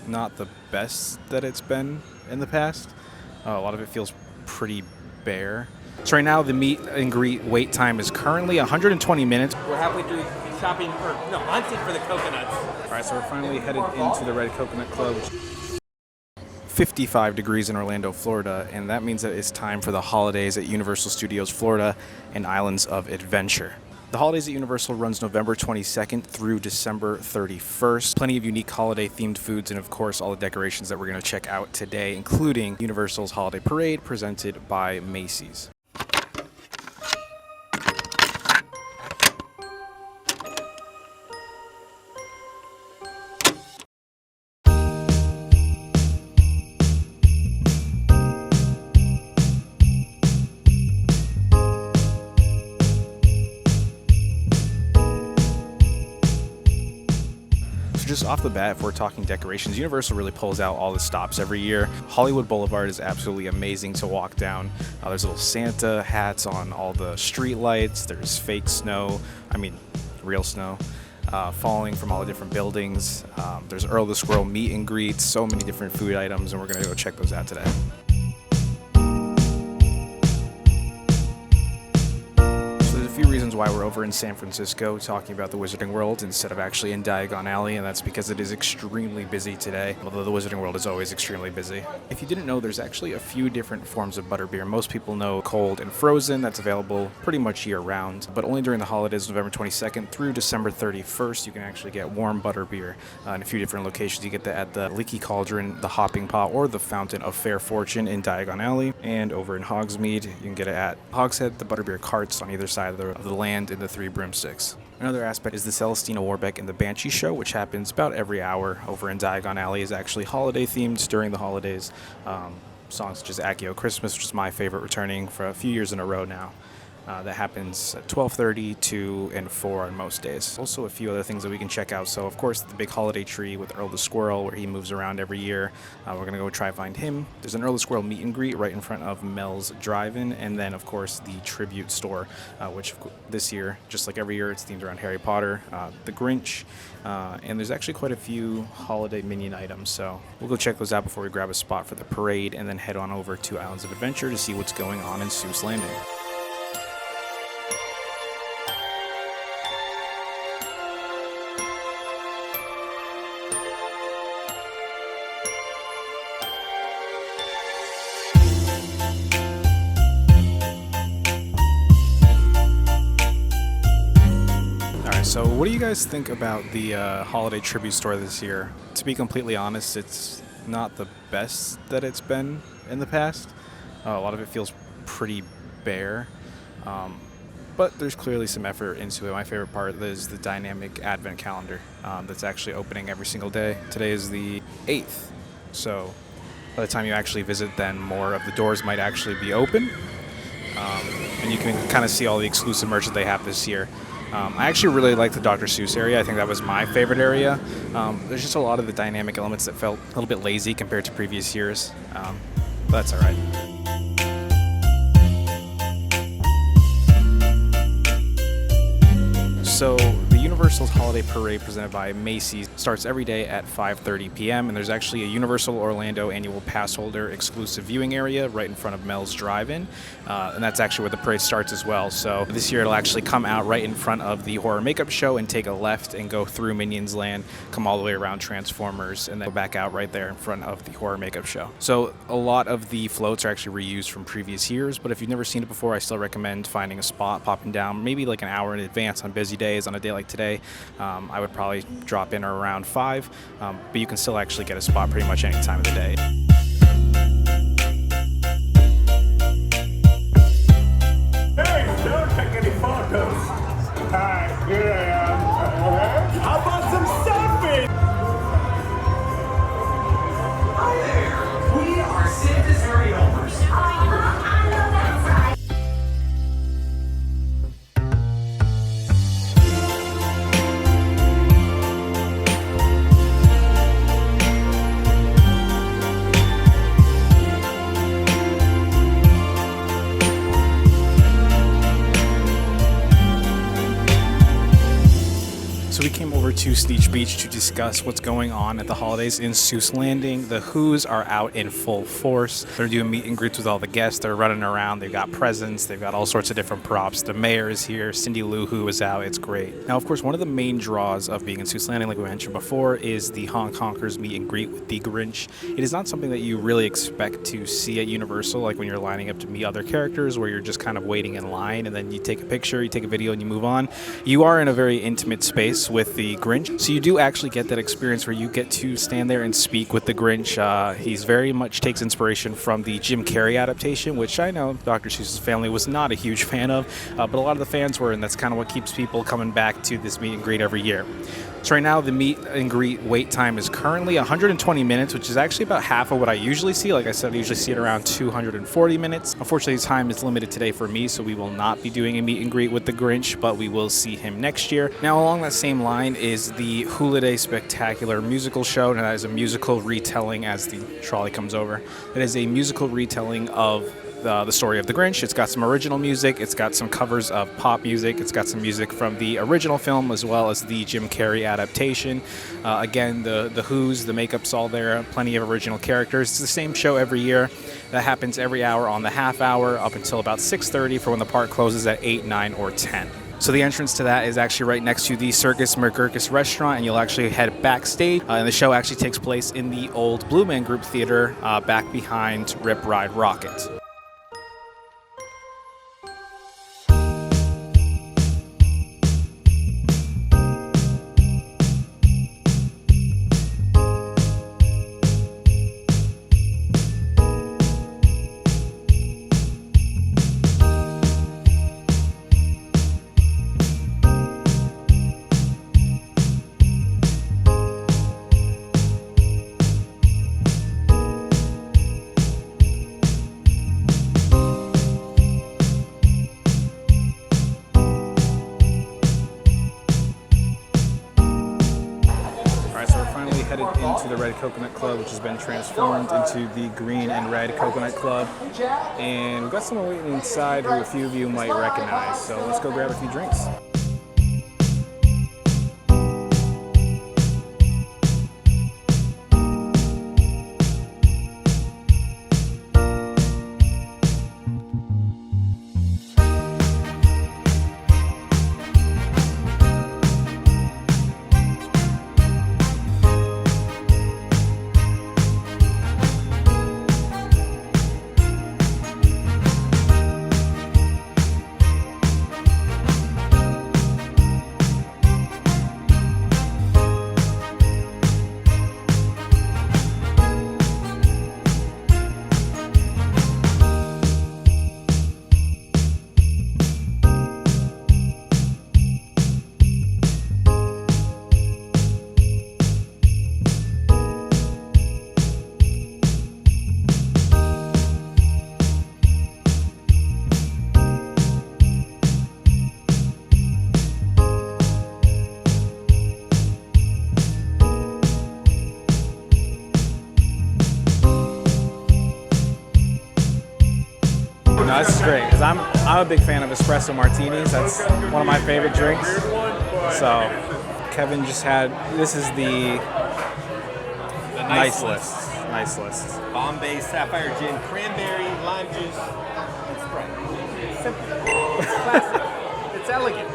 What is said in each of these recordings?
not the best that it's been in the past. A lot of it feels pretty bare. So right now the meet and greet wait time is currently 120 minutes. We're halfway through shopping, hunting for the coconuts. All right, so we're finally headed into the Red Coconut Club. 55 degrees in Orlando, Florida, and that means that it's time for the holidays at Universal Studios Florida and Islands of Adventure. The holidays at Universal runs November 22nd through December 31st. Plenty of unique holiday-themed foods and, of course, all the decorations that we're going to check out today, including Universal's Holiday Parade presented by Macy's. Just off the bat, if we're talking decorations, Universal really pulls out all the stops every year. Hollywood Boulevard is absolutely amazing to walk down. There's little Santa hats on all the street lights. There's fake snow, real snow, falling from all the different buildings. There's Earl the Squirrel meet and greets, so many different food items, and we're going to go check those out today. A few reasons why we're over in San Francisco talking about the Wizarding World instead of actually in Diagon Alley, and that's because it is extremely busy today, although the Wizarding World is always extremely busy. If you didn't know, there's actually a few different forms of butterbeer. Most people know cold and frozen. That's available pretty much year-round, but only during the holidays, November 22nd through December 31st, you can actually get warm butterbeer in a few different locations. You get that at the Leaky Cauldron, the Hopping Pot, or the Fountain of Fair Fortune in Diagon Alley, and over in Hogsmeade, you can get it at Hogshead, the butterbeer carts on either side of the land in the Three Broomsticks. Another aspect is the Celestina Warbeck and the Banshee Show, which happens about every hour over in Diagon Alley, is actually holiday themed during the holidays. Songs such as Accio Christmas, which is my favorite, returning for a few years in a row now. That happens at 12:30, 2, and 4 on most days. Also a few other things that we can check out. So of course the big holiday tree with Earl the Squirrel, where he moves around every year. We're going to go try to find him. There's an Earl the Squirrel meet and greet right in front of Mel's Drive-In. And then of course the tribute store, which this year, just like every year, it's themed around Harry Potter, the Grinch, and there's actually quite a few holiday minion items. So we'll go check those out before we grab a spot for the parade and then head on over to Islands of Adventure to see what's going on in Seuss Landing. So what do you guys think about the holiday tribute store this year? To be completely honest, it's not the best that it's been in the past. A lot of it feels pretty bare, but there's clearly some effort into it. My favorite part is the dynamic advent calendar that's actually opening every single day. Today is the 8th, so by the time you actually visit, then more of the doors might actually be open, and you can kind of see all the exclusive merch that they have this year. I actually really like the Dr. Seuss area. I think that was my favorite area. There's just a lot of the dynamic elements that felt a little bit lazy compared to previous years, but that's all right. So the Universal's Holiday Parade presented by Macy starts every day at 5:30 p.m. and there's actually a Universal Orlando annual pass holder exclusive viewing area right in front of Mel's Drive-In, and that's actually where the parade starts as well. So this year it'll actually come out right in front of the horror makeup show and take a left and go through Minions Land, come all the way around Transformers, and then go back out right there in front of the horror makeup show. So a lot of the floats are actually reused from previous years, but if you've never seen it before, I still recommend finding a spot, popping down maybe like an hour in advance on busy days. On a day like today, I would probably drop in around 5, but you can still actually get a spot pretty much any time of the day. Hey, don't take any photos. Hi, here I am. How about some selfies? Hi there. We are Santa's very helpers. I know that's right. to Sneech Beach to discuss what's going on at the holidays in Seuss Landing. The Who's are out in full force. They're doing meet and greets with all the guests. They're running around. They've got presents. They've got all sorts of different props. The mayor is here. Cindy Lou Who is out. It's great. Now, of course, one of the main draws of being in Seuss Landing, like we mentioned before, is the Honk Honkers meet and greet with the Grinch. It is not something that you really expect to see at Universal, like when you're lining up to meet other characters, where you're just kind of waiting in line and then you take a picture, you take a video, and you move on. You are in a very intimate space with the Grinch, so you do actually get that experience where you get to stand there and speak with the Grinch. He's very much takes inspiration from the Jim Carrey adaptation, which I know Dr. Seuss's family was not a huge fan of, but a lot of the fans were, and that's kind of what keeps people coming back to this meet and greet every year. So right now, the meet and greet wait time is currently 120 minutes, which is actually about half of what I usually see. Like I said, I usually see it around 240 minutes. Unfortunately, time is limited today for me, so we will not be doing a meet and greet with the Grinch, but we will see him next year. Now, along that same line is the Who-liday Spectacular musical show, and that is a musical retelling as the trolley comes over. It is a musical retelling of the story of the Grinch. It's got some original music, it's got some covers of pop music, it's got some music from the original film as well as the Jim Carrey adaptation. Again, the Who's, the makeup's all there, plenty of original characters. It's the same show every year. That happens every hour on the half hour up until about 6:30 for when the park closes at 8, 9, or 10. So the entrance to that is actually right next to the Circus McGurkus restaurant, and you'll actually head backstage. And the show actually takes place in the old Blue Man Group Theater back behind Rip Ride Rocket. Headed into the Red Coconut Club, which has been transformed into the Green and Red Coconut Club. And we've got someone waiting inside who a few of you might recognize. So let's go grab a few drinks. No, this is great because I'm a big fan of espresso martinis. That's one of my favorite drinks. So Kevin just had, this is the nice list. Nice list. Bombay Sapphire Gin, cranberry, lime juice, and Sprite. Simple. It's classic. It's elegant.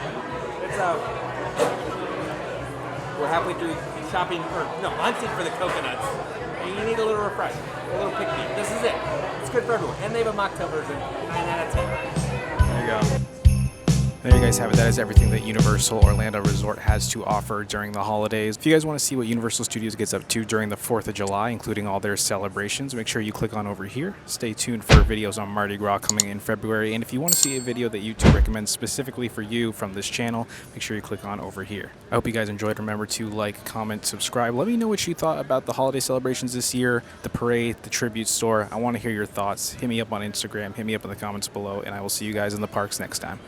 We're halfway through shopping, hunting for the coconuts. And you need a little refresh, a little pick-me. This is it. It's good for everyone. And they have a mocktail version, 9 out of 10. There you go. There you guys have it. That is everything that Universal Orlando Resort has to offer during the holidays. If you guys want to see what Universal Studios gets up to during the 4th of July, including all their celebrations, make sure you click on over here. Stay tuned for videos on Mardi Gras coming in February. And if you want to see a video that YouTube recommends specifically for you from this channel, make sure you click on over here. I hope you guys enjoyed. Remember to like, comment, subscribe. Let me know what you thought about the holiday celebrations this year, the parade, the tribute store. I want to hear your thoughts. Hit me up on Instagram, hit me up in the comments below, and I will see you guys in the parks next time.